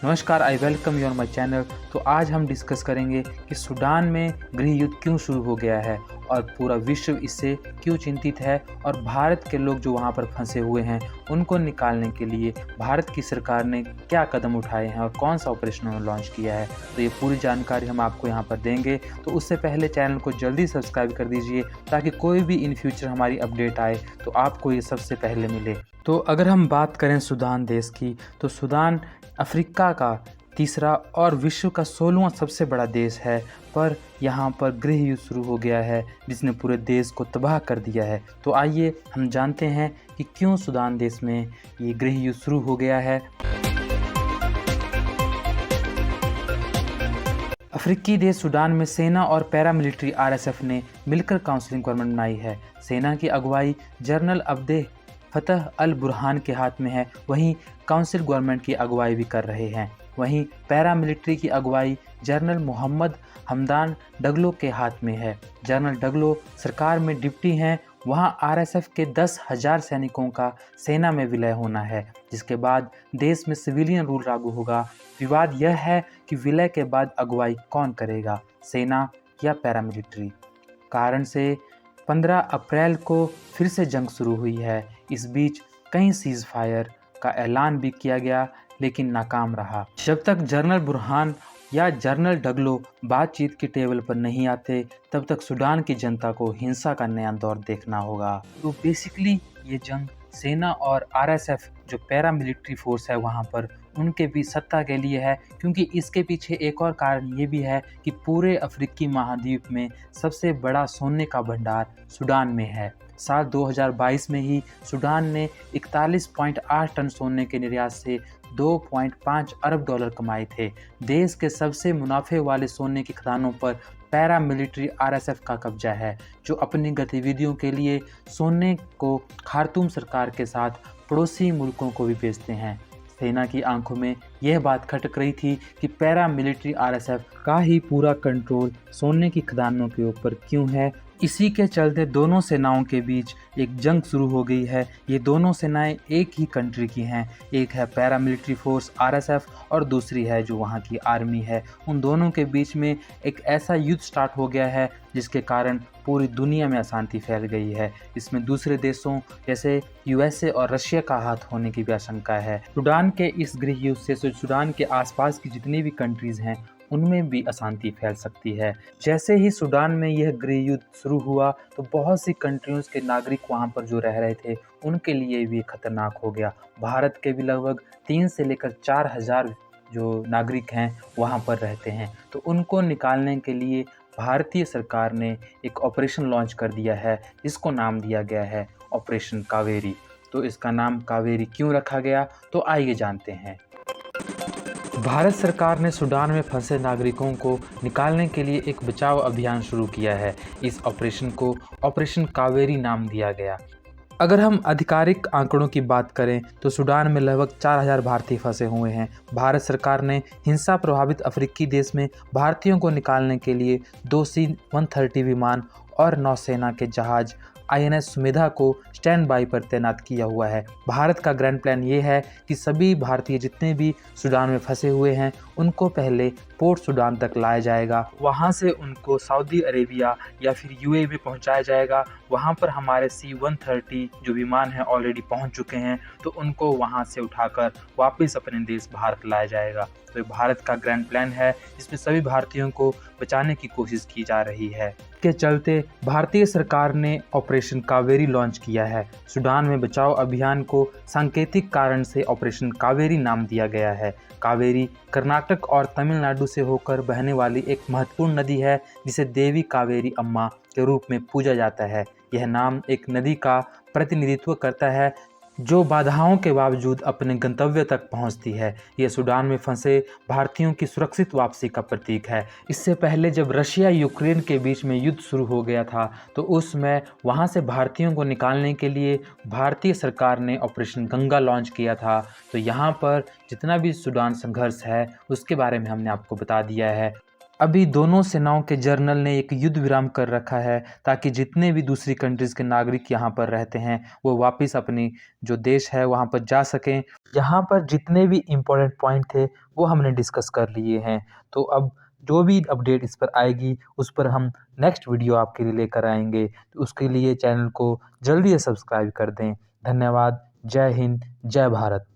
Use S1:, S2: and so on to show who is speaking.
S1: नमस्कार, I welcome you on my channel. तो आज हम डिस्कस करेंगे कि सूडान में गृह युद्ध क्यों शुरू हो गया है और पूरा विश्व इससे क्यों चिंतित है, और भारत के लोग जो वहाँ पर फंसे हुए हैं उनको निकालने के लिए भारत की सरकार ने क्या कदम उठाए हैं और कौन सा ऑपरेशन उन्होंने लॉन्च किया है। तो ये पूरी जानकारी हम आपको यहाँ पर देंगे। तो उससे पहले चैनल को जल्दी सब्सक्राइब कर दीजिए ताकि कोई भी इन फ्यूचर हमारी अपडेट आए तो आपको ये सबसे पहले मिले। तो अगर हम बात करें सूडान देश की, तो सूडान अफ्रीका का तीसरा और विश्व का 16वां सबसे बड़ा देश है, पर यहाँ पर गृह युद्ध शुरू हो गया है जिसने पूरे देश को तबाह कर दिया है। तो आइए हम जानते हैं कि क्यों सूडान देश में ये गृह युद्ध शुरू हो गया है। अफ्रीकी देश सूडान में सेना और पैरामिलिट्री आरएसएफ ने मिलकर काउंसिलिंग गवर्नमेंट बनाई है। सेना की अगुवाई जनरल अब्दे फतह अल बुरहान के हाथ में है, वहीं काउंसिल गवर्नमेंट की अगुवाई भी कर रहे हैं। वहीं पैरामिलिट्री की अगुवाई जनरल मोहम्मद हमदान डगलो के हाथ में है। जनरल डगलो सरकार में डिप्टी हैं। वहां आरएसएफ के 10,000 सैनिकों का सेना में विलय होना है, जिसके बाद देश में सिविलियन रूल लागू होगा। विवाद यह है कि विलय के बाद अगुवाई कौन करेगा, सेना या पैरामिलिट्री। कारण से 15 अप्रैल को फिर से जंग शुरू हुई है। इस बीच कई सीज फायर का ऐलान भी किया गया लेकिन नाकाम रहा। जब तक जनरल बुरहान या जनरल डगलो बातचीत की टेबल पर नहीं आते तब तक सूडान की जनता को हिंसा का नया दौर देखना होगा। तो बेसिकली ये जंग सेना और आरएसएफ जो पैरामिलिट्री फोर्स है वहाँ पर उनके बीच सत्ता के लिए है, क्योंकि इसके पीछे एक और कारण ये भी है कि पूरे अफ्रीकी महाद्वीप में सबसे बड़ा सोने का भंडार सूडान में है। साल 2022 में ही सूडान ने 41.8 टन सोने के निर्यात से 2.5 अरब डॉलर कमाए थे। देश के सबसे मुनाफे वाले सोने की खदानों पर पैरामिलिट्री आरएसएफ का कब्जा है, जो अपनी गतिविधियों के लिए सोने को खार्तूम सरकार के साथ पड़ोसी मुल्कों को भी बेचते हैं। सेना की आंखों में यह बात खटक रही थी कि पैरामिलिट्री आरएसएफ का ही पूरा कंट्रोल सोने की खदानों के ऊपर क्यों है। इसी के चलते दोनों सेनाओं के बीच एक जंग शुरू हो गई है। ये दोनों सेनाएं एक ही कंट्री की हैं, एक है पैरामिलिट्री फोर्स आरएसएफ और दूसरी है जो वहाँ की आर्मी है। उन दोनों के बीच में एक ऐसा युद्ध स्टार्ट हो गया है जिसके कारण पूरी दुनिया में अशांति फैल गई है। इसमें दूसरे देशों जैसे यूएसए और रशिया का हाथ होने की भी आशंका है। सूडान के इस गृह युद्ध से सूडान के आसपास की जितनी भी कंट्रीज हैं उनमें भी अशांति फैल सकती है। जैसे ही सूडान में यह गृह युद्ध शुरू हुआ तो बहुत सी कंट्रियों के नागरिक वहां पर जो रह रहे थे उनके लिए भी खतरनाक हो गया। भारत के भी लगभग 3 से लेकर 4,000 जो नागरिक हैं वहां पर रहते हैं। तो उनको निकालने के लिए भारतीय सरकार ने एक ऑपरेशन लॉन्च कर दिया है, जिसको नाम दिया गया है ऑपरेशन कावेरी। तो इसका नाम कावेरी क्यों रखा गया, तो आइए जानते हैं। भारत सरकार ने सूडान में फंसे नागरिकों को निकालने के लिए एक बचाव अभियान शुरू किया है। इस ऑपरेशन को ऑपरेशन कावेरी नाम दिया गया। अगर हम आधिकारिक आंकड़ों की बात करें तो सूडान में लगभग 4,000 भारतीय फंसे हुए हैं। भारत सरकार ने हिंसा प्रभावित अफ्रीकी देश में भारतीयों को निकालने के लिए 2 C-130 विमान और नौसेना के जहाज INS सुमेधा को स्टैंड बाई पर तैनात किया हुआ है। भारत का ग्रैंड प्लान ये है कि सभी भारतीय जितने भी सूडान में फंसे हुए हैं उनको पहले पोर्ट सूडान तक लाया जाएगा, वहां से उनको सऊदी अरेबिया या फिर यूएई में पहुंचाया जाएगा। वहां पर हमारे C-130 जो विमान हैं ऑलरेडी पहुंच चुके हैं, तो उनको वहां से उठाकर वापस अपने देश भारत लाया जाएगा। तो भारत का ग्रैंड प्लान है जिसमें सभी भारतीयों को बचाने की कोशिश की जा रही है। के चलते भारतीय सरकार ने ऑपरेशन कावेरी लॉन्च किया है। सूडान में बचाव अभियान को सांकेतिक कारण से ऑपरेशन कावेरी नाम दिया गया है। कावेरी कर्नाटक और तमिलनाडु से होकर बहने वाली एक महत्वपूर्ण नदी है जिसे देवी कावेरी अम्मा के रूप में पूजा जाता है। यह नाम एक नदी का प्रतिनिधित्व करता है जो बाधाओं के बावजूद अपने गंतव्य तक पहुंचती है। यह सूडान में फंसे भारतीयों की सुरक्षित वापसी का प्रतीक है। इससे पहले जब रशिया यूक्रेन के बीच में युद्ध शुरू हो गया था तो उस समय वहां से भारतीयों को निकालने के लिए भारतीय सरकार ने ऑपरेशन गंगा लॉन्च किया था। तो यहाँ पर जितना भी सूडान संघर्ष है उसके बारे में हमने आपको बता दिया है। अभी दोनों सेनाओं के जनरल ने एक युद्ध विराम कर रखा है ताकि जितने भी दूसरी कंट्रीज़ के नागरिक यहाँ पर रहते हैं वो वापस अपनी जो देश है वहाँ पर जा सकें। यहाँ पर जितने भी इम्पोर्टेंट पॉइंट थे वो हमने डिस्कस कर लिए हैं। तो अब जो भी अपडेट इस पर आएगी उस पर हम नेक्स्ट वीडियो आपके लिए लेकर आएंगे। तो उसके लिए चैनल को जल्दी से सब्सक्राइब कर दें। धन्यवाद। जय हिंद, जय भारत।